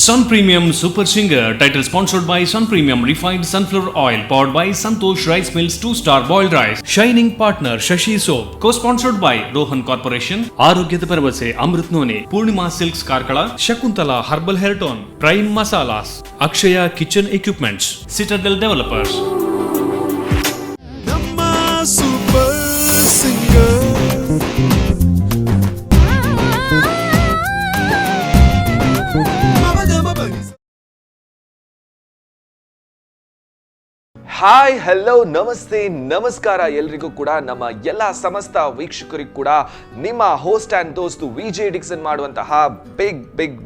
Sun Premium Super Singer, title sponsored by Sun Premium Refined Sunflower Oil, powered by Santosh Rice Mills 2-star boiled rice. Shining partner Shashi Soap, co-sponsored by Rohan Corporation. ಆರೋಗ್ಯದ ಭರವಸೆ Amrit noni, Purnima silks Karkala, Shakuntala herbal hair tone, prime masalas, Akshaya kitchen equipments, citadel developers. ನಮ್ಮ super singer hi hello ನಮಸ್ತೆ ನಮಸ್ಕಾರ ಎಲ್ರಿಗೂ ಕೂಡ, ನಮ್ಮ ಎಲ್ಲ ಸಮಸ್ತ ವೀಕ್ಷಕರಿಗೂ ಕೂಡ ನಿಮ್ಮ ಹೋಸ್ಟ್ ಆ್ಯಂಡ್ ದೋಸ್ತು ವಿಜೆ ಡಿಕ್ಸನ್ ಮಾಡುವಂತಹ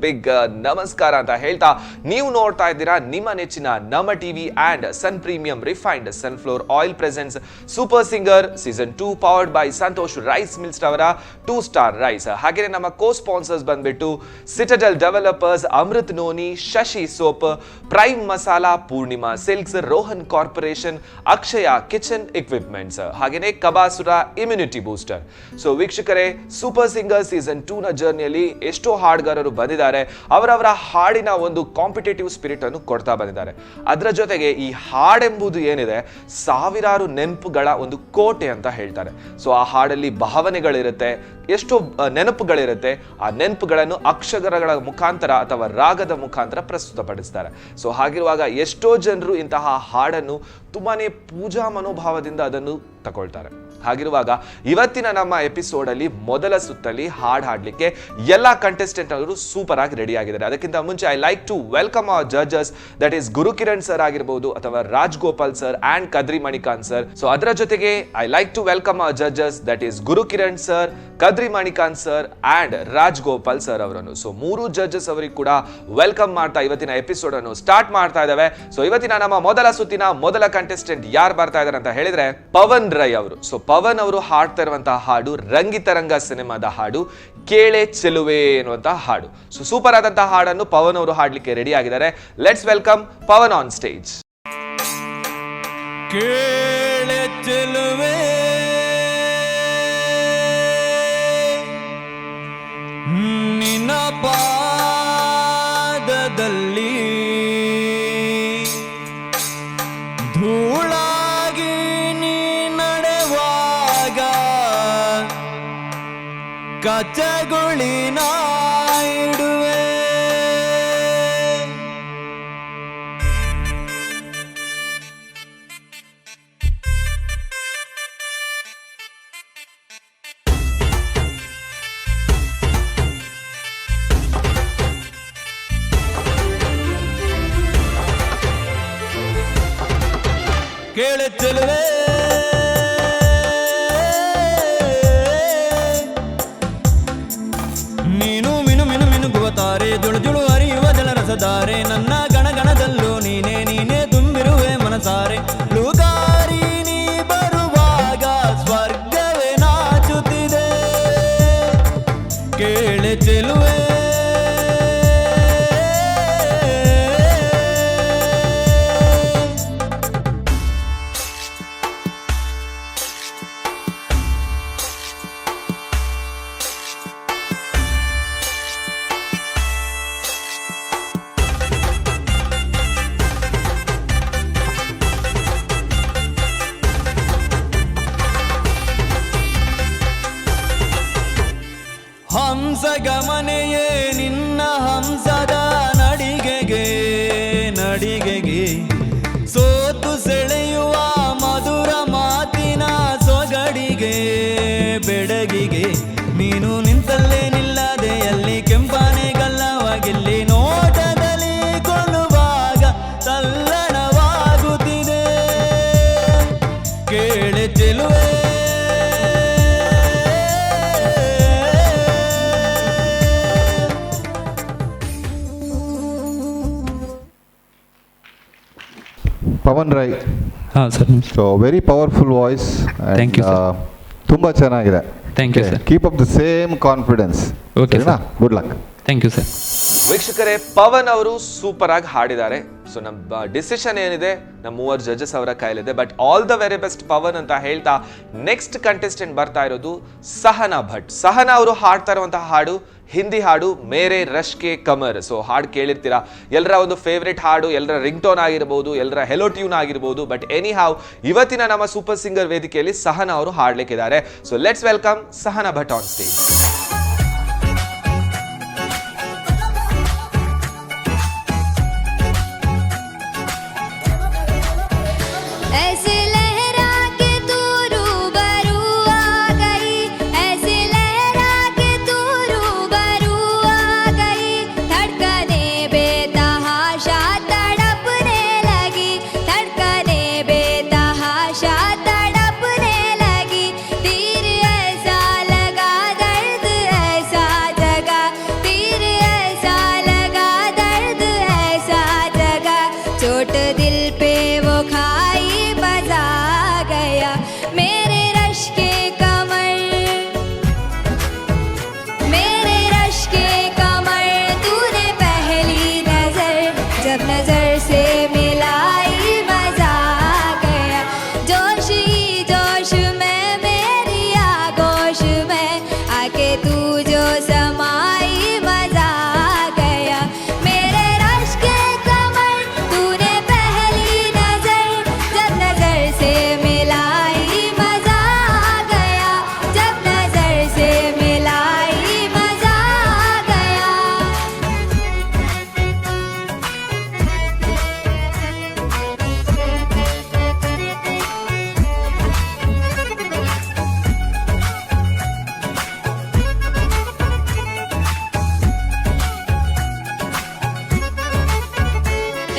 ಬಿಗ್ ನಮಸ್ಕಾರ ಅಂತ ಹೇಳ್ತಾ, ನೀವು ನೋಡ್ತಾ ಇದ್ದೀರಾ ನಿಮ್ಮ ನೆಚ್ಚಿನ ನಮ್ಮ TV and sun premium refined sunflower oil presents super singer season 2 powered by Santosh rice mills ಅವರ 2-ಸ್ಟಾರ್ ರೈಸ್. ಹಾಗೆಯೇ ನಮ್ಮ ಕೋ ಸ್ಪಾನ್ಸರ್ಸ್ ಬಂದ್ಬಿಟ್ಟು citadel developers, Amrit noni, Shashi soap, prime masala, Purnima silks, Rohan corporation, Akshaya kitchen equipments, ಹಾಗೇನೆ ಕಬಾಸುರ ಇಮ್ಯುನಿಟಿ ಬೂಸ್ಟರ್. ಸೊ ವೀಕ್ಷಕರೇ, super singer season 2 ನ ಜರ್ನಿಯಲ್ಲಿ ಎಷ್ಟೋ ಹಾಡುಗಾರರು ಬಂದಿದ್ದಾರೆ. ಅವರವರ ಹಾಡಿನ ಒಂದು ಕಾಂಪಿಟೇಟಿವ್ ಸ್ಪಿರಿಟ್ ಅನ್ನು ಕೊಡ್ತಾ ಬಂದಿದ್ದಾರೆ. ಅದರ ಜೊತೆಗೆ ಈ ಹಾಡೆಂಬುದು ಏನಿದೆ, ಸಾವಿರಾರು ನೆನಪುಗಳ ಒಂದು ಕೋಟೆ ಅಂತ ಹೇಳ್ತಾರೆ. ಸೊ ಆ ಹಾಡಲ್ಲಿ ಭಾವನೆಗಳಿರುತ್ತೆ, ಎಷ್ಟೋ ನೆನಪುಗಳಿರುತ್ತೆ. ಆ ನೆನಪುಗಳನ್ನು ಅಕ್ಷರಗಳ ಮುಖಾಂತರ ಅಥವಾ ರಾಗದ ಮುಖಾಂತರ ಪ್ರಸ್ತುತಪಡಿಸ್ತಾರೆ. ಸೊ ಹಾಗಿರುವಾಗ ಎಷ್ಟೋ ಜನರು ಇಂತಹ ಹಾಡನ್ನು ತುಂಬಾನೇ ಪೂಜಾ ಮನೋಭಾವದಿಂದ ಅದನ್ನು ತಗೊಳ್ತಾರೆ. ಹಾಗಿರುವಾಗ ಇವತ್ತಿನ ನಮ್ಮ ಎಪಿಸೋಡ್ ಅಲ್ಲಿ ಮೊದಲ ಸುತ್ತಲ್ಲಿ ಹಾಡು ಹಾಡ್ಲಿಕ್ಕೆ ಎಲ್ಲ ಕಂಟೆಸ್ಟೆಂಟ್ ಅವರು ಸೂಪರ್ ಆಗಿ ರೆಡಿ ಆಗಿದ್ದಾರೆ. ಅದಕ್ಕಿಂತ ಮುಂಚೆ I like to welcome our judges, that is Gurukiran sir ಆಗಿರಬಹುದು ಅಥವಾ Raj Gopal sir and Kadri Manikanth sir. So ಅದರ ಜೊತೆಗೆ I like to welcome our judges, that is Gurukiran sir, Kadri Manikanth sir and Raj Gopal sir ಅವರನ್ನು. ಸೊ ಮೂರು ಜಡ್ಜಸ್ ಅವರಿಗೆ ಕೂಡ ವೆಲ್ಕಮ್ ಮಾಡ್ತಾ ಇವತ್ತಿನ ಎಪಿಸೋಡ್ ಅನ್ನು ಸ್ಟಾರ್ಟ್ ಮಾಡ್ತಾ ಇದ್ದಾವೆ. ಸೊ ಇವತ್ತಿನ ನಮ್ಮ ಮೊದಲ ಸುತ್ತಿನ ಮೊದಲ ಕಂಟೆಸ್ಟೆಂಟ್ ಯಾರು ಬರ್ತಾ ಇದ್ದಾರೆ ಅಂತ ಹೇಳಿದ್ರೆ ಪವನ್ ರೈ ಅವರು. ಸೊ ಪವನ್ ಅವರು ಹಾಡ್ತಾ ಇರುವಂತಹ ಹಾಡು ರಂಗಿತರಂಗ ಸಿನಿಮಾದ ಹಾಡು ಕೇಳೆ ಚೆಲುವೆ ಎನ್ನುವಂತಹ ಹಾಡು. ಸೊ ಸೂಪರ್ ಆದಂತಹ ಹಾಡನ್ನು ಪವನ್ ಅವರು ಹಾಡ್ಲಿಕ್ಕೆ ರೆಡಿ ಆಗಿದ್ದಾರೆ. Let's welcome Pavan on stage. ಕೇಳೆ ಚೆಲುವೆ ನಿನ್ನ ಪಾದದಲ್ಲಿ ಧೂಳಾಗಿ ನೀ ನಡೆವಾಗ ಕಚಗುಳಿನ ಇಡುವೆ. ಕೇಳೆ ಚೆಲುವೆ ನೀನು ಮಿನು ಮಿನು ಮಿನುಗುವ ತಾರೆ, ಜುಳು ಜುಳು ಹರಿಯುವ ಜಲರಸಧಾರೆ, ನನ್ನ ಗಣಗಣದಲ್ಲೂ ನೀನೇ ನೀನೇ ತುಂಬಿರುವೆ ಮನಸಾರೆ. ಲುಗಾರಿ ನೀ ಬರುವಾಗ ಸ್ವರ್ಗವೇ ನಾಚುತ್ತಿದೆ. ಕೇಳೆ ಚೆಲುವೆ ಹಂಸಗಮನೆಯೇ ನಿನ್ನ ಹಂಸದ ನಡಿಗೆಗೆ ನಡಿಗೆಗೆ ಸೋತು ಸೆಳೆಯುವ ಮಧುರ ಮಾತಿನ ಸೊಗಡಿಗೆ ಬೆಡಗಿಗೆ ನೀನು ನಿಂತಲ್ಲೇ ನಿಲ್ಲದೆ ಅಲ್ಲಿ ಕೆಂಪಾನೆ ಗಲ್ಲವಾಗಿಲ್ಲಿ ನೋಟದಲ್ಲಿ ಕೊಲ್ಲುವಾಗ ತಲ್ಲಣವಾಗುತ್ತಿದೆ. ಕೇಳೆ ಚೆಲುವೆ ಪವನ್ ರೈ. ಹಾಂ sir. So very powerful voice. Thank you sir. ತುಂಬ ಚೆನ್ನಾಗಿದೆ. Thank you sir. Keep up the same confidence. Okay, sir. Good luck. Thank you sir. ವೀಕ್ಷಕರೇ, ಪವನ್ ಅವರು ಸೂಪರ್ ಆಗಿ ಹಾಡಿದ್ದಾರೆ. ಸೊ ನಮ್ಮ ಡಿಸಿಷನ್ ಏನಿದೆ ನಮ್ಮ ಮೂವರು ಜಡ್ಜಸ್ ಅವರ ಕೈಲಿದೆ. But all the very best Pavan ಅಂತ ಹೇಳ್ತಾ ನೆಕ್ಸ್ಟ್ ಕಂಟೆಸ್ಟೆಂಟ್ ಬರ್ತಾ ಇರೋದು ಸಹನಾ ಭಟ್. ಸಹನಾ ಅವರು ಹಾಡ್ತಾ ಇರುವಂತಹ ಹಾಡು ಹಿಂದಿ ಹಾಡು ಮೇರೆ ರಶ್ ಕೆ ಕಮರ್. ಸೊ ಹಾಡು ಕೇಳಿರ್ತೀರಾ, ಎಲ್ಲರ ಒಂದು ಫೇವ್ರೆಟ್ ಹಾಡು, ಎಲ್ಲರ ರಿಂಗ್ ಟೋನ್ ಆಗಿರ್ಬೋದು, ಎಲ್ಲರ ಹೆಲೋ ಟ್ಯೂನ್ ಆಗಿರ್ಬೋದು. ಬಟ್ ಎನಿ ಹಾವ್ ಇವತ್ತಿನ ನಮ್ಮ ಸೂಪರ್ ಸಿಂಗರ್ ವೇದಿಕೆಯಲ್ಲಿ ಸಹನಾ ಅವರು ಹಾಡ್ಲಿಕ್ಕಿದ್ದಾರೆ. So let's welcome Sahana Bhat on stage. ऐसे लहरा के तू रूबरू आ गई, ऐसे लहरा के तू रूबरू आ गई, धड़कने बेतहाशा तड़पने लगी, धड़कने बेतहाशा तड़पने लगी, तीर ऐसा लगा दर्द ऐसा जगा, तीर ऐसा लगा दर्द ऐसा जगा, चोट दिल पे वो खाई बजा गया, मेरे रश के कमर, मेरे रश के कमर, तूने पहली नजर जब नजर से मिलाई मजा गया, जोश ही जोश में मेरी आगोश में आके तू जो समाई मजा गया, मेरे रश के कमर, तूने पहली नजर जब नजर से मिलाई मजा गया, जब नजर से मिलाई मजा गया.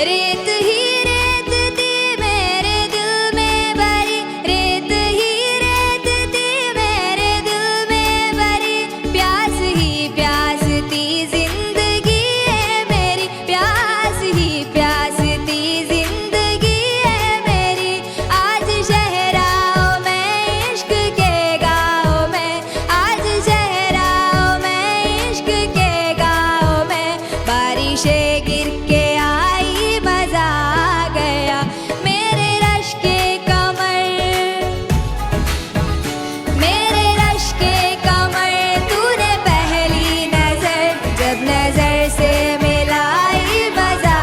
रेत ही रेत थी मेरे दिल में भरी, रेत ही रेत थी मेरे दिल में भरी, प्यास ही प्यास थी जिंदगी है मेरी, प्यास ही प्यास थी जिंदगी है मेरी, आज शहराओं में इश्क के गाँव में, आज शहराओं में इश्क के गाँव में, बारिशें गिर के आई मजा गया, मेरे रश के कमर, मेरे रश के कमर, तूने पहली नजर जब नजर से मिलाई मजा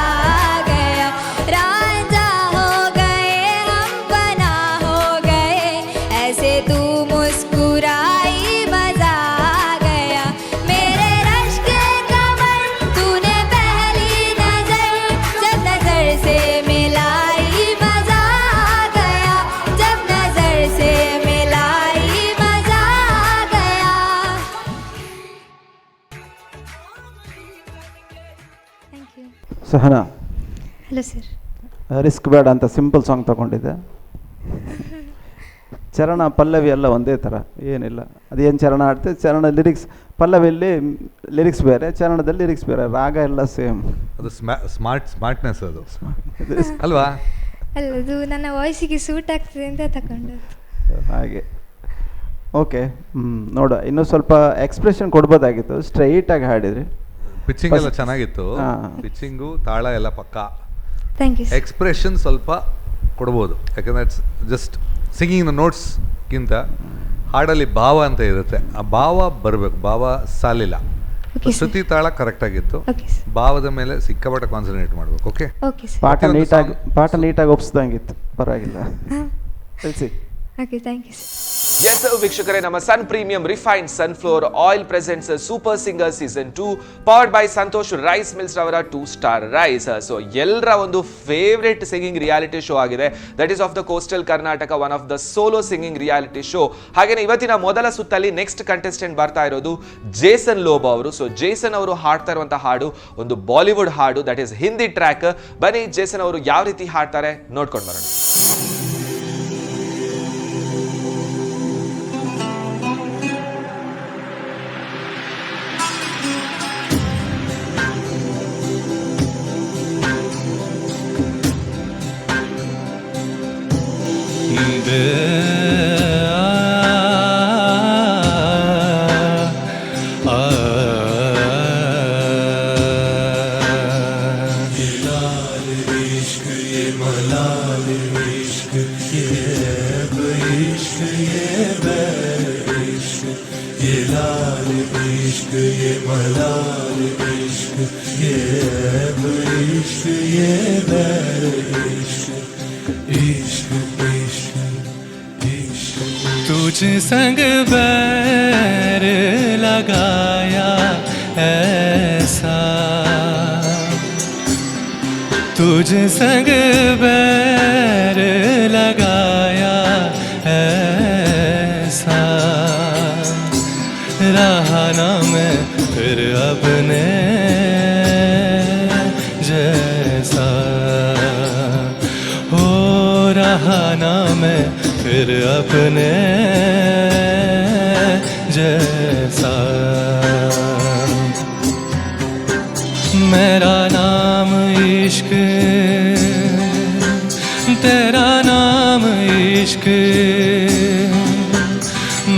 गया, रांझा हो गए हम बना हो गए, ऐसे तू मुस्कुराई मजा गया, मेरे रश के कमर, तूने पहली नजर जब नजर से मिलाई मजा गया, जब नजर से मिलाई मजा गया. Thank you. Sahana, Hello sir. Risk ಬೇಡ ಅಂತ ಸಿಂಪಲ್ ಸಾಂಗ್ ತಗೊಂಡಿದ್ದೆ. ಚರಣ ಪಲ್ಲವಿ ಎಲ್ಲ ಒಂದೇ ಥರ, ಏನಿಲ್ಲ. ಅದೇನು ಚರಣ ಆಡ್ತೇವೆ, ಚರಣ ಲಿರಿಕ್ಸ್, ಪಲ್ಲವಿಯಲ್ಲಿ ಲಿರಿಕ್ಸ್ ಬೇರೆ, ಚರಣದಲ್ಲಿ ಲಿರಿಕ್ಸ್ ಬೇರೆ, ರಾಗ ಎಲ್ಲ ಸೇಮ್. ಅದು ಸ್ಮಾರ್ಟ್ನೆಸ್ ಅದು ಅಲ್ವಾ? ಅಲ್ಲ, ಅದು ನನ್ನ ವಾಯ್ಸಿಗೆ ಸೂಟ್ ಆಗ್ತದೆ ಅಂತ ತಗೊಂಡದ್ದು. ಹಾಗೆ ಓಕೆ. ನೋಡು, ಇನ್ನೂ ಸ್ವಲ್ಪ ಎಕ್ಸ್ಪ್ರೆಷನ್ ಕೊಡ್ಬೋದಾಗಿತ್ತು. ಸ್ಟ್ರೈಟಾಗಿ ಹಾಡಿದ್ರಿ. ಪಿಚ್ಚಿಂಗ್ ಎಲ್ಲ ಚೆನ್ನಾಗಿತ್ತು. ಹಾ. ಪಿಚ್ಚಿಂಗು ತಾಳ ಎಲ್ಲ ಪಕ್ಕ. Thank you. ಎಕ್ಸ್ಪ್ರೆಷನ್ ಸ್ವಲ್ಪ ಕೊಡ್ಬೋದು, ಯಾಕಂದ್ರೆ ಇಟ್ಸ್ ಜಸ್ಟ್ ಸಿಂಗಿಂಗ್ ದ ನೋಟ್ಸ್ಗಿಂತ ಹಾಡಲ್ಲಿ ಭಾವ ಅಂತ ಇರುತ್ತೆ, ಆ ಭಾವ ಬರಬೇಕು. ಭಾವ ಸಾಲಿಲ್ಲ, Okay, sir. ಶ್ರುತಿ ತಾಳ ಕರೆಕ್ಟಾಗಿತ್ತು. Okay, sir. ಭಾವದ ಮೇಲೆ ಸಿಕ್ಕಾಪಟ್ಟೆ ಕಾನ್ಸಂಟ್ರೇಟ್ ಮಾಡಬೇಕು. Okay, okay sir. ಪಾಠ ನೀಟಾಗಿ ಒಪ್ಸ್ದಂಗಿತ್ತು, ಪರವಾಗಿಲ್ಲ. ತಿಳಿಸಿ. Okay, thank you sir. Yes ವೀಕ್ಷಕರೇ, ನಮ್ಮ sun premium refined sunflower oil presents super singer season 2 powered by Santosh rice mills ರವರ 2 ಸ್ಟಾರ್ ರೈಸ್. ಸೊ ಎಲ್ಲರ ಒಂದು ಫೇವ್ರೆಟ್ ಸಿಂಗಿಂಗ್ ರಿಯಾಲಿಟಿ ಶೋ ಆಗಿದೆ. That is of the coastal Karnataka, one of the solo singing reality show. ಹಾಗೇನೆ ಇವತ್ತಿನ ಮೊದಲ ಸುತ್ತಲ್ಲಿ next contestant ಬರ್ತಾ ಇರೋದು Jason Lobo ಅವರು. ಸೊ ಜೇಸನ್ ಅವರು ಹಾಡ್ತಾ ಇರುವಂತಹ ಹಾಡು ಒಂದು ಬಾಲಿವುಡ್ ಹಾಡು, ದಟ್ ಈಸ್ ಹಿಂದಿ ಟ್ರ್ಯಾಕ್. ಬನ್ನಿ ಜೇಸನ್ ಅವರು ಯಾವ ರೀತಿ ಹಾಡ್ತಾರೆ ನೋಡ್ಕೊಂಡು ಬರೋಣ. इश्क ये बैर इश्क इश्क इश्क इश्क तुझ संग बैर लगाया ऐसा तुझ संग बैर लगाया ऐसा रहा ना मैं फिर अपने जैसा हो रहा ना मैं फिर अपने जैसा मेरा नाम इश्क तेरा नाम इश्क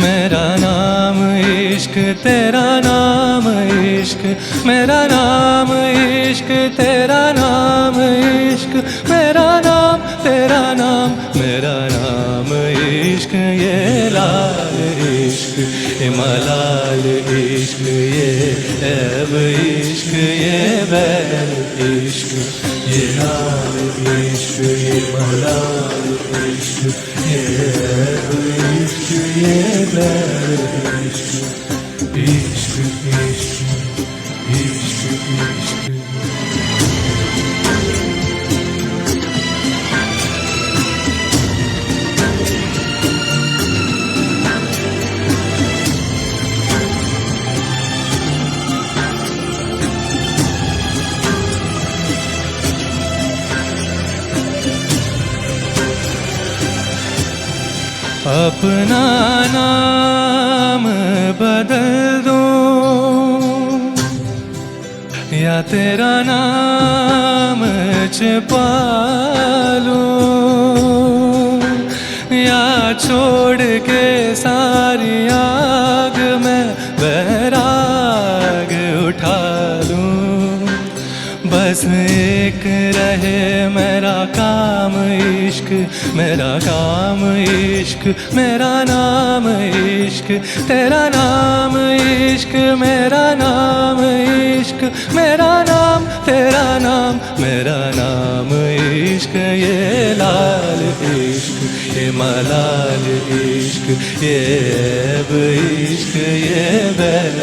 मेरा नाम इश्क तेरा नाम इश्क मेरा नाम इश्क तेरा नाम इश्क मेरा नाम तेरा नाम मेरा नाम इश्क ये लाल इश्क ये मलाल इश्क ये ऐब इश्क ये बैर इश्क ये लाल इश्क ये मलाल इश्क ये ऐब इश्क ये बैर इश्क इश्क इश्क इश्क इश्क अपना नाम बदल दूं या तेरा नाम छिपा लूं या छोड़ के सारी आग में बैराग उठा लूं बस एक रहे मेरा काम इश्क मेरा काम इश्क मेरा नाम इश्क तेरा नाम इश्क मेरा नाम इश्क मेरा नाम तेरा नाम मेरा नाम इश्क ये लाल इश्क ये मलाल इश्क ये ऐब इश्क ये बैर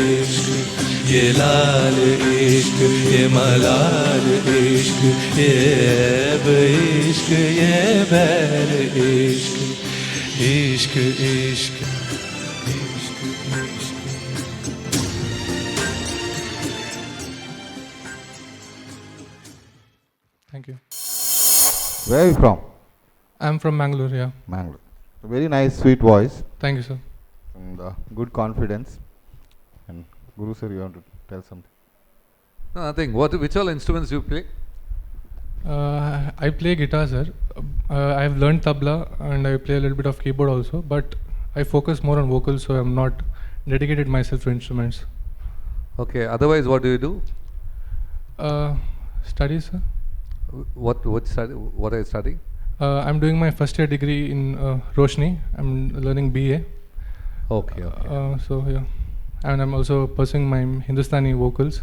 इश्क ये लाल इश्क ये मलाल इश्क ये ऐब इश्क ये बैर इश्क इश्क इश्क इश्क इश्क Thank you. Where are you from? I'm from Mangalore, yeah. Mangalore. Very nice, sweet voice Thank you, sir. and good confidence. And Guru sir, you want to tell something? No, nothing. Which all instruments do you play? I play guitar, sir. I've learned tabla and I play a little bit of keyboard also, but I focus more on vocals, so I'm not dedicated myself to instruments. Okay. Otherwise, what do you do? Studies, sir. What are you studying? I'm doing my first year degree in Roshni. I'm learning BA. Okay. Okay. So yeah, and I'm also pursuing my Hindustani vocals.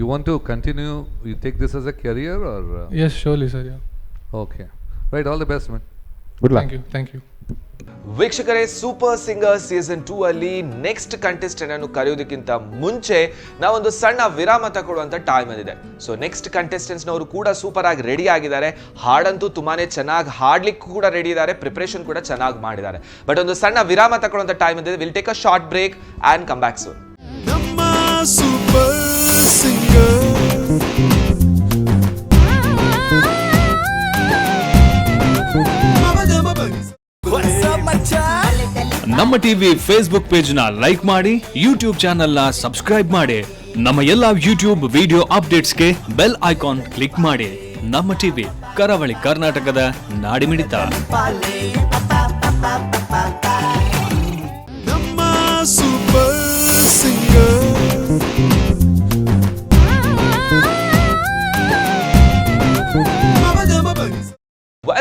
You want to continue? You take this as a career, or? Yes, surely, sir. Yeah. Okay. Right. All the best, man. Good luck. Thank you. Thank you. ವೀಕ್ಷಕರೇ, super singer season 2 ಅಲ್ಲಿ next contestant ಅನ್ನು ಕರೆಯೋದಕ್ಕಿಂತ ಮುಂಚೆ ನಾವೊಂದು ಸಣ್ಣ ವಿರಾಮ ತಗೊಳ್ಳುವಂತ time ಬಂದಿದೆ. So next contestants ನವರು ಕೂಡ ಸೂಪರ್ ಆಗಿ ರೆಡಿ ಆಗಿದ್ದಾರೆ. ಹಾಡಂತೂ ತುಂಬಾನೇ ಚೆನ್ನಾಗಿ ಹಾಡ್ಲಿಕ್ಕೂ ಕೂಡ ರೆಡಿ ಇದ್ದಾರೆ, ಪ್ರಿಪರೇಷನ್ ಕೂಡ ಚೆನ್ನಾಗಿ ಮಾಡಿದ್ದಾರೆ. ಬಟ್ ಒಂದು ಸಣ್ಣ ವಿರಾಮ ತಗೊಳ್ಳುವಂತ ಟೈಮ್ ಬಂದಿದೆ. Will take a short break and come back soon. ನಮ್ಮ ಸೂಪರ್ ಸಿಂಗರ್ ನಮ್ಮ ಟಿವಿ ಫೇಸ್ಬುಕ್ ಪೇಜ್ ನ ಲೈಕ್ ಮಾಡಿ, ಯೂಟ್ಯೂಬ್ ಚಾನೆಲ್ ನ ಸಬ್ಸ್ಕ್ರೈಬ್ ಮಾಡಿ. ನಮ್ಮ ಎಲ್ಲಾ ಯೂಟ್ಯೂಬ್ ವಿಡಿಯೋ ಅಪ್ಡೇಟ್ಸ್ಗೆ ಬೆಲ್ ಐಕಾನ್ ಕ್ಲಿಕ್ ಮಾಡಿ. ನಮ್ಮ ಟಿವಿ, ಕರಾವಳಿ ಕರ್ನಾಟಕದ ನಾಡಿಮಿಡಿತ. ನಮ್ಮ ಸೂಪರ್ ಸಿಂಗರ್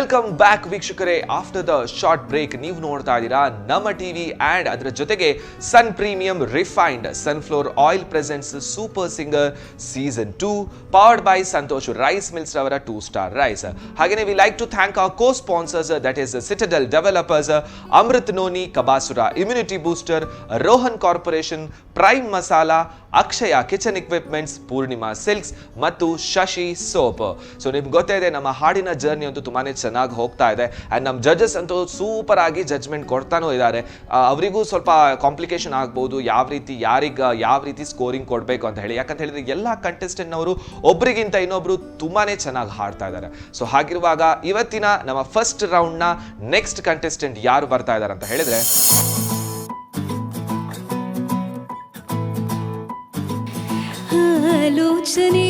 ವೆಲ್ಕಮ್ ಬ್ಯಾಕ್ ವೀಕ್ಷಕರೇ. ಆಫ್ಟರ್ ದ ಶಾರ್ಟ್ ಬ್ರೇಕ್ ನೀವು ನೋಡ್ತಾ ಇದ್ದೀರಾ ನಮ್ಮ ಟಿವಿ ಆ್ಯಂಡ್ ಅದರ ಜೊತೆಗೆ sun premium refined sunflower oil presents super singer season 2 powered by Santosh rice mills ರವರ 2-star ರೈಸ್. ಹಾಗೆಯೇ we like to thank our co sponsors, that is citadel developers, Amrit noni, Kabasura immunity booster, Rohan corporation, prime masala, Akshaya kitchen equipments, Purnima silks ಮತ್ತು Shashi soap. So ನಿಮ್ಗೆ ಗೊತ್ತೇ ಇದೆ ನಮ್ಮ ಹಾಡಿನ journey ಅಂತೂ ತುಂಬಾ ಚೆನ್ನಾಗಿ ಹೋಗ್ತಾ ಇದೆ ಆ್ಯಂಡ್ ನಮ್ಮ ಜಡ್ಜಸ್ ಅಂತೂ ಸೂಪರ್ ಆಗಿ ಜಡ್ಜ್ಮೆಂಟ್ ಕೊಡ್ತಾನೂ ಇದ್ದಾರೆ. ಅವರಿಗೂ ಸ್ವಲ್ಪ ಕಾಂಪ್ಲಿಕೇಶನ್ ಆಗ್ಬೋದು ಯಾವ ರೀತಿ ಯಾರಿಗೆ ಯಾವ ರೀತಿ ಸ್ಕೋರಿಂಗ್ ಕೊಡಬೇಕು ಅಂತ ಹೇಳಿ. ಯಾಕಂತ ಹೇಳಿದ್ರೆ ಎಲ್ಲ ಕಂಟೆಸ್ಟೆಂಟ್ನವರು ಒಬ್ರಿಗಿಂತ ಇನ್ನೊಬ್ರು ತುಂಬಾ ಚೆನ್ನಾಗಿ ಹಾಡ್ತಾ ಇದ್ದಾರೆ. ಸೊ ಹಾಗಿರುವಾಗ ಇವತ್ತಿನ ನಮ್ಮ ಫಸ್ಟ್ ರೌಂಡ್ನ ನೆಕ್ಸ್ಟ್ ಕಂಟೆಸ್ಟೆಂಟ್ ಯಾರು ಬರ್ತಾ ಇದ್ದಾರೆ ಅಂತ ಹೇಳಿದ್ರೆ ಆಲೋಚನೆ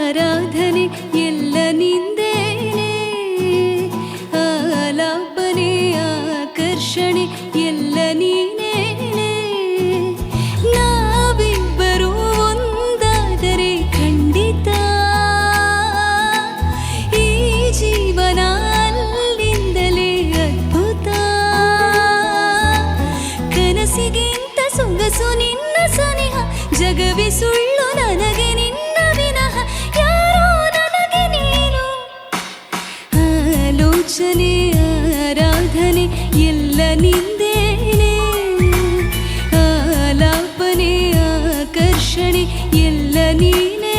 ಆರಾಧನೆ ಎಲ್ಲ ನಿಂದೇನೆ, ಆಲಾಪನೆ ಆಕರ್ಷಣೆ ಎಲ್ಲ ನೀನೇನೆ. ನಾವಿಬ್ಬರು ಒಂದಾದರೆ ಖಂಡಿತ ಈ ಜೀವನ ಅಲ್ಲಿಂದಲೇ ಅದ್ಭುತ. ಕನಸಿಗಿಂತ ಸೊಗಸು ನಿನ್ನ ಸನಿಹ, ಜಗವೇ ಸುಳ್ಳು ನನಗೆ ನಿನ್ನ ವಿನಃ, ಯಾರೋ ನನಗೆ ನೀನು. ಆಲೋಚನೆ ಆರಾಧನೆ ಎಲ್ಲ ನಿಂದೇನೆ, ಆಲಾಪನೆ ಆಕರ್ಷಣೆ ಎಲ್ಲ ನೀನೇನೆ.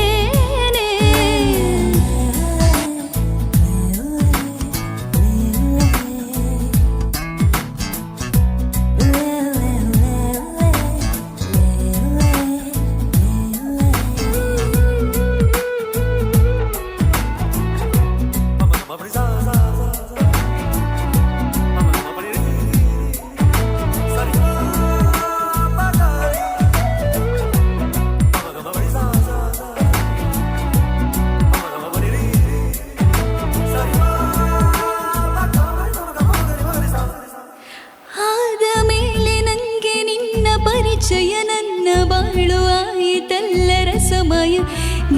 ಪರಿಚಯ ನನ್ನ ಬಾಳು ಆಯಿತಲ್ಲರ ಸಮಯ,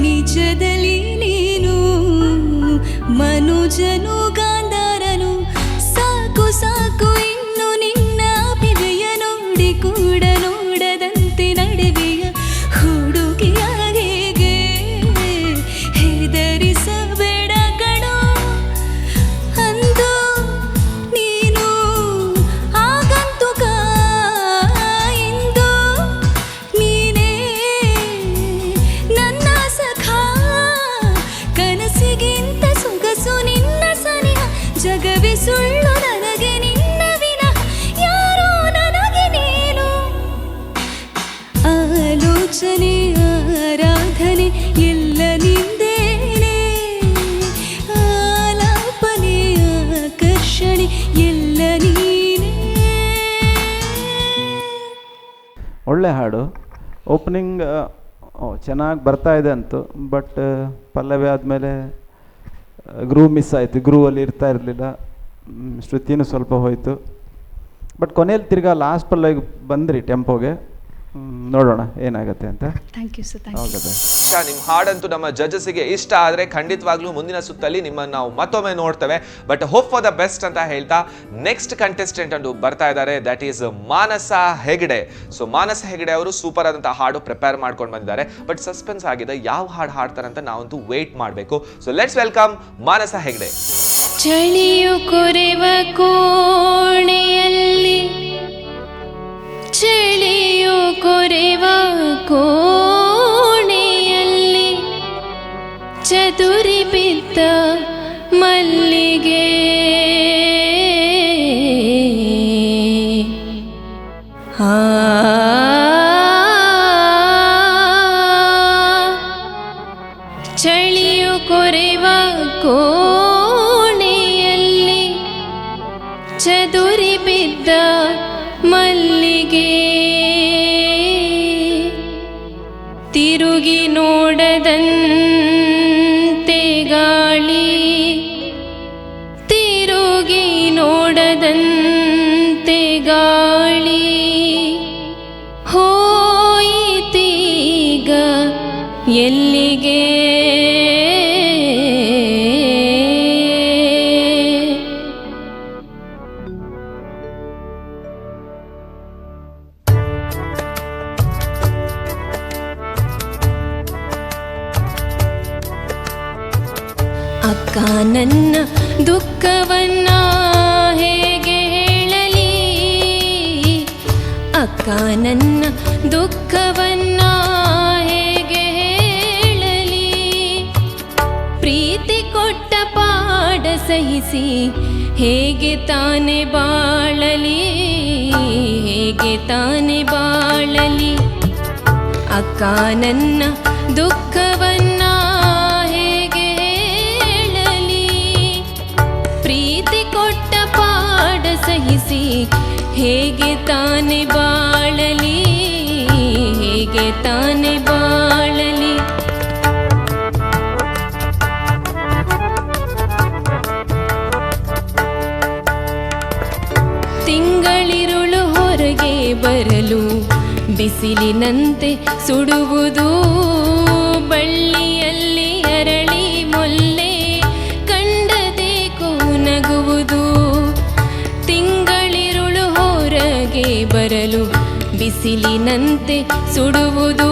ನಿಜದಲ್ಲಿ ನೀನು ಮನುಜನು ಗಾಂಧಾರನು. ಸಾಕು ಸಾಕು ಇನ್ನು ನಿನ್ನ ಅಭಿನಯ ನೋಡಿ ಕೂಡ ನೋಡದಂತೆ ನಡೆವೆಯ ಹುಡುಗಿಯ ಹೇಗೆ ಹೆದರಿಸಬೇಡ ಕಣೋ. ಅಂದು ನೀನು ಆಗಂತುಕ, ಇಂದು ನೀನೇ ನನ್ನ ಸಖ. ಕನಸಿಗಿಂತ ಸೊಗಸು ನಿನ್ನ ಸನಿಹ, ಜಗವೇ ಸುಳ್ಳು ನನಗೆ ನಿನ್ನ ವಿನಃ, ಯಾರೋ ನನಗೆ ನೀನು. ಆಲೋಚನೆ ಆರಾಧನೆ ಎಲ್ಲ ನಿಂದೇನೆ, ಆಲಾಪನೆ ಆಕರ್ಷಣೆ ಎಲ್ಲ ನೀನೇ. ಒಳ್ಳೆ ಹಾಡು. ಓಪನಿಂಗ್ ಚೆನ್ನಾಗಿ ಬರ್ತಾ ಇದೆ ಅಂತು, ಬಟ್ ಪಲ್ಲವಿ ಆದಮೇಲೆ ಗ್ರೂವ್ ಮಿಸ್ ಆಯಿತು. ಗ್ರೂವಲ್ಲಿ ಇರ್ತಾ ಇರಲಿಲ್ಲ, ಶ್ರುತಿನೂ ಸ್ವಲ್ಪ ಹೋಯಿತು. ಬಟ್ ಕೊನೆಯಲ್ಲಿ ತಿರ್ಗಾ ಲಾಸ್ಟ್ ಪಲ್ಲವಿಗೆ ಬಂದ್ರಿ ಟೆಂಪೋಗೆ. ನೋಡೋಣ ಏನಾಗುತ್ತೆ ಅಂತ. Thank you sir, thank you. ನಿಮ್ಮ ಹಾಡಂತೂ ನಮ್ಮ ಜಡ್ಜಸ್ಗೆ ಇಷ್ಟ ಆದರೆ ಖಂಡಿತವಾಗ್ಲೂ ಮುಂದಿನ ಸುತ್ತಲ್ಲಿ ನಿಮ್ಮನ್ನು ನಾವು ಮತ್ತೊಮ್ಮೆ ನೋಡ್ತೇವೆ. But hope for the best ಅಂತ ಹೇಳ್ತಾ ನೆಕ್ಸ್ಟ್ ಕಂಟೆಸ್ಟೆಂಟ್ ಅಂದು ಬರ್ತಾ ಇದ್ದಾರೆ, that is Manasa Hegde. So Manasa Hegde ಅವರು ಸೂಪರ್ ಆದಂತಹ ಹಾಡು ಪ್ರಿಪೇರ್ ಮಾಡ್ಕೊಂಡು ಬಂದಿದ್ದಾರೆ. ಬಟ್ ಸಸ್ಪೆನ್ಸ್ ಆಗಿದೆ, ಯಾವ ಹಾಡು ಹಾಡ್ತಾರೆ ಅಂತ ನಾವಂತೂ ವೇಟ್ ಮಾಡಬೇಕು. ಸೊ ಲೆಟ್ಸ್ ವೆಲ್ಕಮ್ ಮಾನಸ ಹೆಗಡೆ. ಚಳಿಯು ಕೊರೆವ ಕೋಣೆಯಲ್ಲಿ, ಚಳಿಯು ಕೊರೆವ ಕೋಣೆಯಲ್ಲಿ ಚದುರಿ ಬಿದ್ದ ಮಲ್ಲಿಗೆ, ಆ ಚಳಿಯು ಕೊರೆವ ಕೋಣೆಯಲ್ಲಿ ಚದುರಿ ಬಿದ್ದ ಮಲ್ಲಿಗೆ, ತಿರುಗಿ ನೋಡದಂತೆ ಗಾಳಿ, ತಿರುಗಿ ನೋಡದಂತೆ ಗಾಳಿ, ಹೋಯಿತೀಗ ಎಲ್ಲಿಗೆ. ಅಕ್ಕ ನನ್ನ ದುಃಖವನ್ನ ಹೇಗೆ ಹೇಳಲಿ, ಅಕ್ಕ ನನ್ನ ದುಃಖವನ್ನ ಹೇಗೆ ಹೇಳಲಿ. ಪ್ರೀತಿ ಕೊಟ್ಟ ಪಾಡ ಸಹಿಸಿ ಹೇಗೆ ತಾನೆ ಬಾಳಲಿ, ಹೇಗೆ ತಾನೆ ಬಾಳಲಿ. ಅಕ್ಕ ನನ್ನ ದುಃಖವನ್ನ ಹೇಗೆ ಹೇಳಲಿ. ಪ್ರೀತಿ ಕೊಟ್ಟ ಪಾಡ ಸಹಿಸಿ ಹೇಗೆ ತಾನೆ ಬಾಳಲಿ, ಹೇಗೆ ತಾನೆ ಬಾಳಲಿ. ತಿಂಗಳಿರುಳು ಹೊರಗೆ ಬರಲು ಬಿಸಿಲಿನಂತೆ ಸುಡುವುದು, ಬಳ್ಳಿಯಲ್ಲಿ ಅರಳಿ ಮೊಲ್ಲೆ ಕಂಡದೇಕೋ ನಗುವುದು. ತಿಂಗಳಿರುಳು ಹೊರಗೆ ಬರಲು ಬಿಸಿಲಿನಂತೆ ಸುಡುವುದು,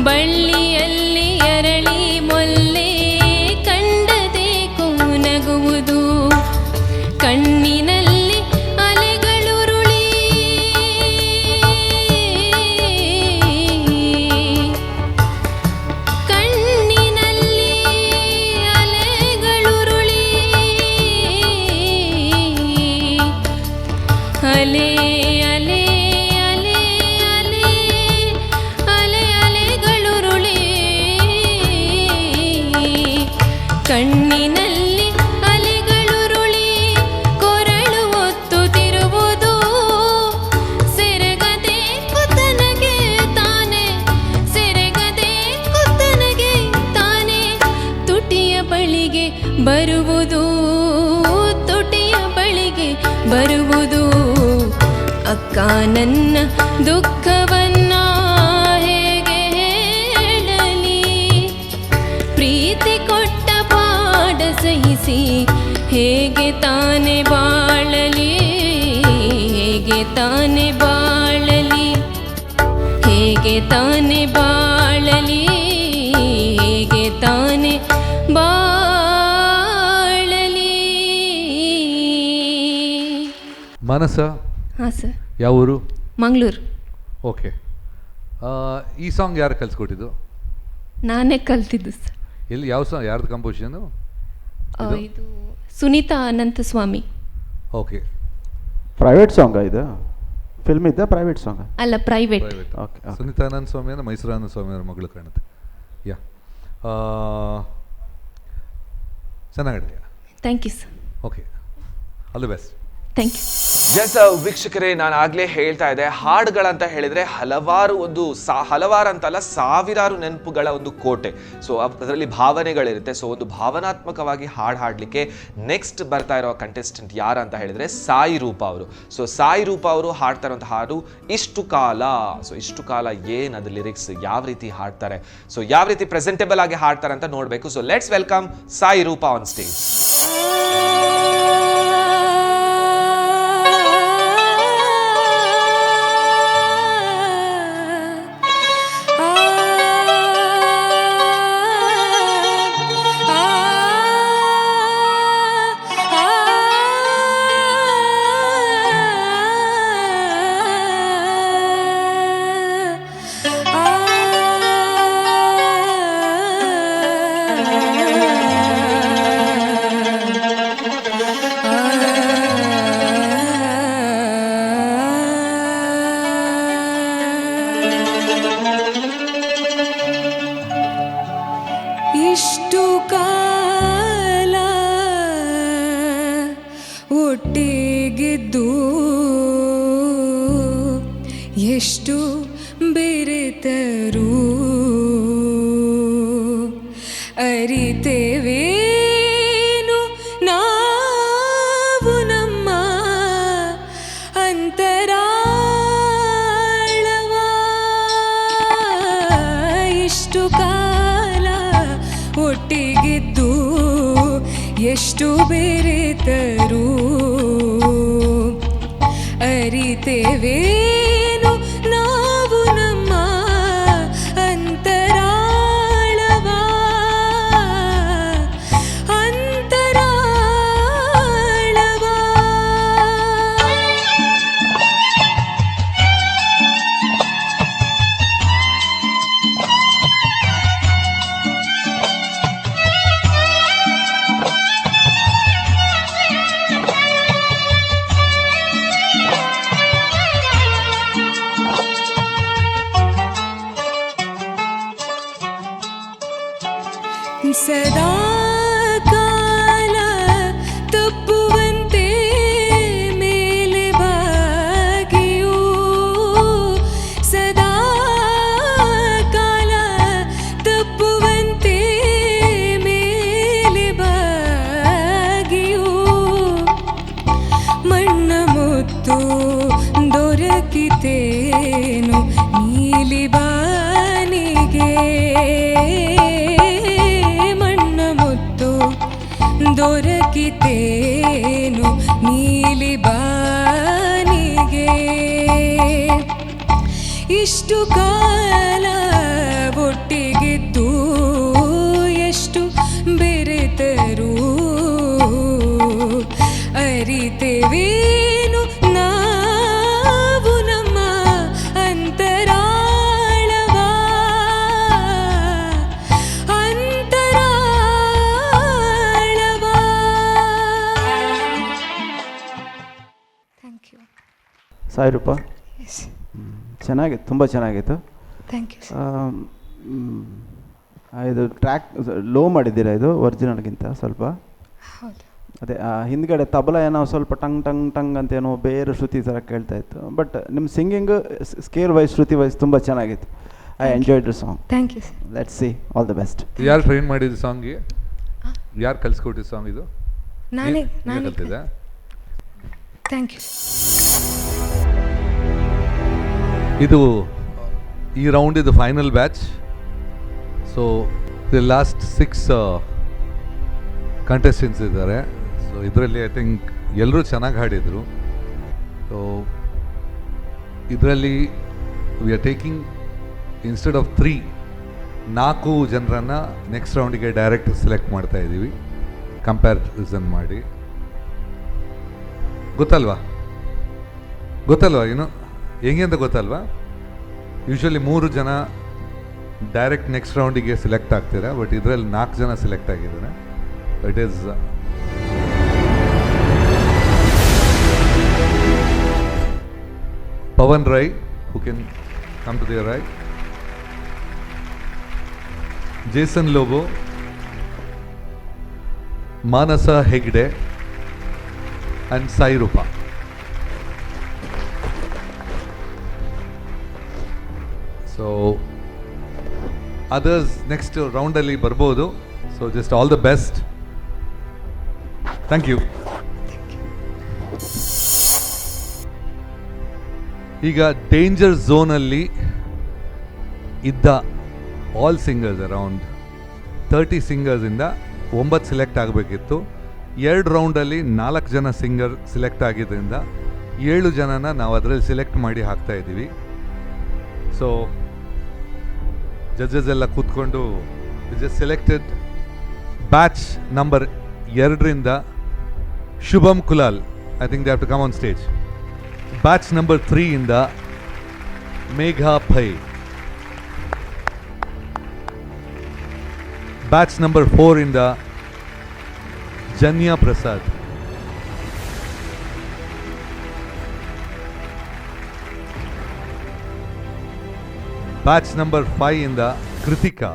ಬಳ್ಳಿಯಲ್ಲಿ ಅರಳಿ ಮೊಲ್ಲೆ ಕಂಡದೇಕೋ ನಗುವುದು. ಕಣ್ಣಿನಲ್ಲಿ ಅಲೆಗಳುರುಳಿ ಕಣ್ಣಿನಲ್ಲಿ ಅಲೆಗಳುರುಳಿ ಅಲೆ ಅಲೆ ಅಲೆ ಅಲೆ ಅಲೆ ಅಲೆಗಳುರುಳಿ ಕಣ್ಣಿನಲ್ಲಿ ಅಲೆಗಳುರುಳಿ ಕೊರಳು ಒತ್ತುತ್ತಿರುವುದು. ಸೆರಗದೆ ಕುತನಗೆ ತಾನೆ, ಸೆರಗದೆ ಕುತನಗೆ ತಾನೆ ತುಟಿಯ ಬಳಿಗೆ ಬರುವುದು, ತುಟಿಯ ಬಳಿಗೆ ಬರುವುದು. ಅಕ್ಕ ನನ್ನ ದುಃಖವನ್ನ ಹೇಗೆ ಹೇಳಲಿ. ಪ್ರೀತಿ ಕೊಟ್ಟ ಪಾಡ ಸಹಿಸಿ ಹೇಗೆ ತಾನೆ ಬಾಳಲಿ, ಹೇಗೆ ತಾನೆ ಬಾಳಲಿ, ಹೇಗೆ ತಾನೆ ಬಾಳಲಿ, ಹೇಗೆ ತಾನೆ ಬಾಳಲಿ. ಮನಸ ಹಾಂ ಸರ್. ಯಾವ ಊರು? ಮಂಗಳೂರು. ಓಕೆ. ಈ ಸಾಂಗ್ ಯಾರು ಕಲಿಸ್ಕೊಟ್ಟಿದ್ದು? ನಾನೇ ಕಲ್ತಿದ್ದು ಸರ್. ಎಲ್ಲಿ, ಯಾವ ಸಾಂಗ್, ಯಾರ್ದು ಕಂಪೋಸಿಷನು? ಇದು ಸುನೀತಾ ಅನಂತಸ್ವಾಮಿ. ಓಕೆ. ಪ್ರೈವೇಟ್ ಸಾಂಗ ಇದು? ಫಿಲ್ಮ್ ಇದ್ದ ಪ್ರೈವೇಟ್ ಸಾಂಗ? ಅಲ್ಲ, ಪ್ರೈವೇಟ್. ಓಕೆ. ಸುನೀತಾನಂದ ಸ್ವಾಮಿ ಅಂದರೆ ಮೈಸೂರಾನಂದ ಸ್ವಾಮಿ ಅವರ ಮಗಳು ಕಾಣುತ್ತೆ. ಯಾ, ಚೆನ್ನಾಗಿದೆಯಾ? Thank you sir. Okay, all the best. Thank you. Yes ವೀಕ್ಷಕರೇ, ನಾನು ಆಗ್ಲೇ ಹೇಳ್ತಾ ಇದ್ದೆ, ಹಾಡುಗಳಂತ ಹೇಳಿದ್ರೆ ಹಲವಾರು ಹಲವಾರು ಅಂತಲ್ಲ, ಸಾವಿರಾರು ನೆನಪುಗಳ ಒಂದು ಕೋಟೆ. ಸೊ ಅದರಲ್ಲಿ ಭಾವನೆಗಳಿರುತ್ತೆ. ಸೊ ಒಂದು ಭಾವನಾತ್ಮಕವಾಗಿ ಹಾಡು ಹಾಡಲಿಕ್ಕೆ ನೆಕ್ಸ್ಟ್ ಬರ್ತಾ ಇರೋ ಕಂಟೆಸ್ಟೆಂಟ್ ಯಾರು ಅಂತ ಹೇಳಿದ್ರೆ ಸಾಯಿ ರೂಪ ಅವರು. ಸೊ ಸಾಯಿ ರೂಪ ಅವರು ಹಾಡ್ತಾ ಇರುವಂಥ ಹಾಡು ಇಷ್ಟು ಕಾಲ. ಸೊ ಇಷ್ಟು ಕಾಲ ಏನದು ಲಿರಿಕ್ಸ್, ಯಾವ ರೀತಿ ಹಾಡ್ತಾರೆ, ಸೊ ಯಾವ ರೀತಿ ಪ್ರೆಸೆಂಟೇಬಲ್ ಆಗಿ ಹಾಡ್ತಾರೆ ಅಂತ ನೋಡಬೇಕು. ಸೊ ಲೆಟ್ಸ್ ವೆಲ್ಕಮ್ ಸಾಯಿ ರೂಪ ಆನ್ ಸ್ಟೇಜ್. ಇಷ್ಟು ಕಾಲ ಒಟ್ಟಿಗಿದ್ದು ಎಷ್ಟು ಬೆರೆತರೂ ಅರಿತೇವೇನು ನಾವು ನಮ್ಮ ಅಂತರಾಳವ. ಇಷ್ಟು ಕಾಲ ಒಟ್ಟಿಗಿದ್ದು ಎಷ್ಟು ಬೆರೆತರೂ ಅರಿತೇವೇನು ನಾವು ನಮ್ಮ ಅಂತರಾಳವ. ಸದಾ ಕಾಲ ತಪ್ಪುವಂತೆ ಮೇಲೆ ಬಾಗಿಯೂ ಸದಾ ಕಾಲ ತಪ್ಪುವಂತೆ ಮೇಲೆ ಬಾಗಿಯೂ ಮಣ್ಣ ಮುತ್ತು ದೊರಕಿತೇನು ನೀಲಿ ಬಾನಿಗೆ ಮಣ್ಣ ಮುತ್ತು ದೊರಕಿತೇನು ನೀಲಿ ಬಾನಿಗೆ ಇಷ್ಟು ಕಾಲ ಒಟ್ಟಿಗಿದ್ದು ಎಷ್ಟು ಬೆರೆತರೂ ಅರಿತೆವೇನು ನಾವು ನಮ್ಮ ಅಂತರಾಳವ ಥ್ಯಾಂಕ್ ಯು. ಸಾಯಿರೂಪ ಚೆನ್ನಾಗಿತ್ತು, ತುಂಬ ಚೆನ್ನಾಗಿತ್ತು. Thank you. ಇದು ಟ್ರ್ಯಾಕ್ ಲೋ ಮಾಡಿದ್ದೀರಾ ಇದು ಒರಿಜಿನಲ್ಗಿಂತ ಸ್ವಲ್ಪ? ಹೌದು. ಅದೇ ಹಿಂದ್ಗಡೆ ತಬಲ ಏನೋ ಸ್ವಲ್ಪ ಟಂಗ್ ಟಂಗ್ ಟಂಗ್ ಅಂತ ಏನೋ ಬೇರೆ ಶ್ರುತಿ ಥರ ಕೇಳ್ತಾ ಇತ್ತು. ಬಟ್ ನಿಮ್ಮ ಸಿಂಗಿಂಗ್ ಸ್ಕೇಲ್ ವೈಸ್ ಶ್ರುತಿ ವೈಸ್ ತುಂಬ ಚೆನ್ನಾಗಿತ್ತು. I enjoyed the song. Thank you sir. Let's see, all the best. ಯಾರು ಟ್ರೈನ್ ಮಾಡಿದ್ದು ಸಾಂಗ್ಗೆ? ಯಾರು ಕಲಿಸ್ಕೊಟ್ಟಿದ್ದು ಸಾಂಗ್ ಇದು? ನಾನೇ ಕಲ್ತಿದ್ದ? Thank you. ಇದು ಈ ರೌಂಡ್ ಇದು final batch. So the last 6 contestants ಇದ್ದಾರೆ. ಸೊ ಇದರಲ್ಲಿ ಐ ಥಿಂಕ್ ಎಲ್ಲರೂ ಚೆನ್ನಾಗಿ ಹಾಡಿದರು. ಸೊ ಇದರಲ್ಲಿ we are taking instead of 4 ಜನರನ್ನು ನೆಕ್ಸ್ಟ್ ರೌಂಡಿಗೆ ಡೈರೆಕ್ಟ್ ಸೆಲೆಕ್ಟ್ ಮಾಡ್ತಾ ಇದ್ದೀವಿ, ಕಂಪ್ಯಾರಿಸನ್ ಮಾಡಿ. ಗೊತ್ತಲ್ವಾ ಏನು ಹೆಂಗೆ ಅಂತ ಗೊತ್ತಲ್ವಾ? ಯೂಶ್ವಲಿ 3 ಜನ ಡೈರೆಕ್ಟ್ ನೆಕ್ಸ್ಟ್ ರೌಂಡಿಗೆ ಸೆಲೆಕ್ಟ್ ಆಗ್ತೀರಾ, ಬಟ್ ಇದರಲ್ಲಿ 4 ಜನ ಸೆಲೆಕ್ಟ್ ಆಗಿದ್ದಾರೆ. It is Pavan Rai, who can come to their right, Jason Lobo, Manasa Hegde and Sairupa. So others next ರೌಂಡಲ್ಲಿ ಬರ್ಬೋದು. So just all the best. Thank you. ಈಗ ಡೇಂಜರ್ ಝೋನಲ್ಲಿ ಇದ್ದ ಆಲ್ ಸಿಂಗರ್ಸ್ ಅರೌಂಡ್ 30 ಸಿಂಗರ್ಸಿಂದ 9 ಸೆಲೆಕ್ಟ್ ಆಗಬೇಕಿತ್ತು. 2 ರೌಂಡಲ್ಲಿ 4 ಜನ ಸಿಂಗರ್ ಸೆಲೆಕ್ಟ್ ಆಗಿದ್ದರಿಂದ 7 ಜನನ ನಾವು ಅದರಲ್ಲಿ ಸೆಲೆಕ್ಟ್ ಮಾಡಿ ಹಾಕ್ತಾ ಇದ್ದೀವಿ. ಸೊ ಜಡ್ಜಸ್ ಎಲ್ಲ ಕೂತ್ಕೊಂಡು ಜಸ್ಟ್ ಸೆಲೆಕ್ಟೆಡ್ ಬ್ಯಾಚ್ ನಂಬರ್ 2ರಿಂದ Shubham Kulal, I think they have to come on stage. Batch number 3ಇಂದ ಮೇಘಾ ಪೈ. ಬ್ಯಾಚ್ ನಂಬರ್ 4ಇಂದ ಜನ್ಯಾ ಪ್ರಸಾದ್. ಬ್ಯಾಚ್ ನಂಬರ್ 5ಇಂದ ಕೃತಿಕಾ.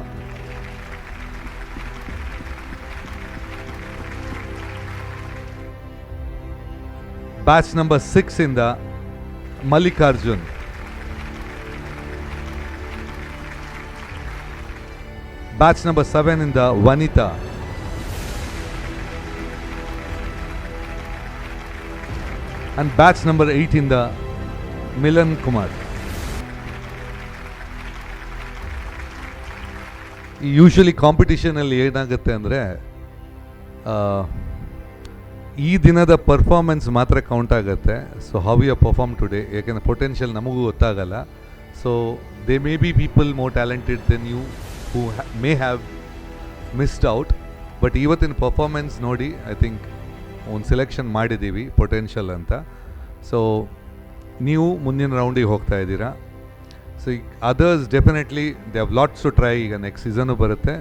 ಬ್ಯಾಚ್ ನಂಬರ್ 6ಇಂದ ಮಲ್ಲಿಕಾರ್ಜುನ್. ಬ್ಯಾಚ್ ನಂಬರ್ 7ಇಂದ ವನಿತಾ. ಅಂಡ್ ಬ್ಯಾಚ್ ನಂಬರ್ 8ಇಂದ ಮಿಲನ್ ಕುಮಾರ್. ಯೂಶ್ವಲಿ ಕಾಂಪಿಟಿಷನಲ್ಲಿ ಏನಾಗುತ್ತೆ ಅಂದರೆ ಈ ದಿನದ ಪರ್ಫಾರ್ಮೆನ್ಸ್ ಮಾತ್ರ ಕೌಂಟ್ ಆಗುತ್ತೆ. So how you perform today, ಯಾಕೆಂದರೆ ಪೊಟೆನ್ಷಿಯಲ್ ನಮಗೂ ಗೊತ್ತಾಗಲ್ಲ. So they may B people more talented than you who may have missed out. But ಇವತ್ತಿನ ಪರ್ಫಾರ್ಮೆನ್ಸ್ ನೋಡಿ ಐ ಥಿಂಕ್ ಒಂದು ಸೆಲೆಕ್ಷನ್ ಮಾಡಿದ್ದೀವಿ ಪೊಟೆನ್ಷಿಯಲ್ ಅಂತ. ಸೊ ನೀವು ಮುಂದಿನ ರೌಂಡಿಗೆ ಹೋಗ್ತಾ ಇದ್ದೀರಾ. So others definitely they have lots to try. ಈಗ ನೆಕ್ಸ್ಟ್ ಸೀಸನು ಬರುತ್ತೆ,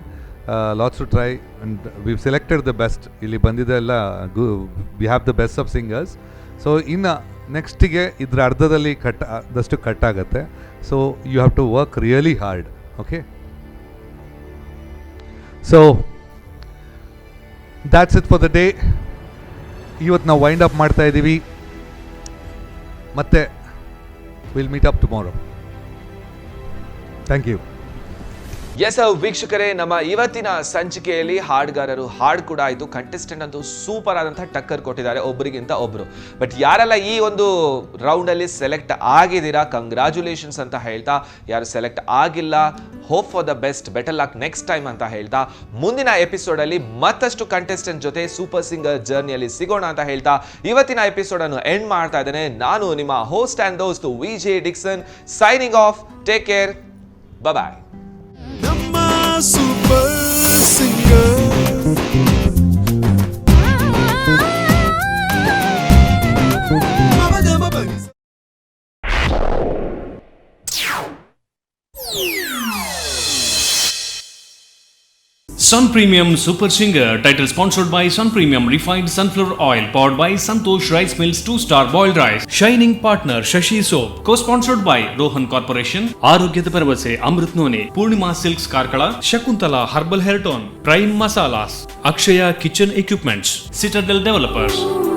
lots to try and we selected the best. ಇಲ್ಲಿ ಬಂದಿದ್ದೆಲ್ಲ we have the best of singers. So ಇನ್ನು ನೆಕ್ಸ್ಟಿಗೆ ಇದ್ರ ಅರ್ಧದಲ್ಲಿ ಆದಷ್ಟು ಕಟ್ ಆಗುತ್ತೆ. So you have to work really hard. Okay, so that's it for the day. ಇವತ್ತು ನಾವು ವೈಂಡ್ ಅಪ್ ಮಾಡ್ತಾ ಇದ್ದೀವಿ. ಮತ್ತೆ will meet up tomorrow. Thank you. Yes ವೀಕ್ಷಕರೇ, ನಮ್ಮ ಇವತ್ತಿನ ಸಂಚಿಕೆಯಲ್ಲಿ ಹಾಡುಗಾರರು ಹಾಡು ಕೂಡ ಆಯಿತು. ಕಂಟೆಸ್ಟೆಂಟ್ ಅಂತೂ ಸೂಪರ್ ಆದಂಥ ಟಕ್ಕರ್ ಕೊಟ್ಟಿದ್ದಾರೆ ಒಬ್ಬರಿಗಿಂತ ಒಬ್ಬರು. ಬಟ್ ಯಾರೆಲ್ಲ ಈ ಒಂದು ರೌಂಡಲ್ಲಿ ಸೆಲೆಕ್ಟ್ ಆಗಿದ್ದೀರಾ, ಕಂಗ್ರ್ಯಾಚುಲೇಷನ್ಸ್ ಅಂತ ಹೇಳ್ತಾ, ಯಾರು ಸೆಲೆಕ್ಟ್ ಆಗಿಲ್ಲ, hope for the best, better luck next time ಅಂತ ಹೇಳ್ತಾ, ಮುಂದಿನ ಎಪಿಸೋಡಲ್ಲಿ ಮತ್ತಷ್ಟು ಕಂಟೆಸ್ಟೆಂಟ್ ಜೊತೆ ಸೂಪರ್ ಸಿಂಗರ್ ಜರ್ನಿಯಲ್ಲಿ ಸಿಗೋಣ ಅಂತ ಹೇಳ್ತಾ ಇವತ್ತಿನ ಎಪಿಸೋಡನ್ನು ಎಂಡ್ ಮಾಡ್ತಾ ಇದ್ದೇನೆ. ನಾನು ನಿಮ್ಮ ಹೋಸ್ಟ್ ಆ್ಯಂಡ್ ದೋಸ್ತ್ VJ Dixon, signing off. Take care, bye. Super singer. Sun Premium Super Singer, title sponsored by Sun Premium Refined Sunflower Oil, powered by Santosh Rice Mills 2-star boiled rice. Shining partner Shashi Soap, co-sponsored by Rohan Corporation, Arogyada Paravase Amrit None, Purnima Silks Karkala, Shakuntala Herbal Hair Tone, Prime Masalas, Akshaya Kitchen Equipments, Citadel Developers.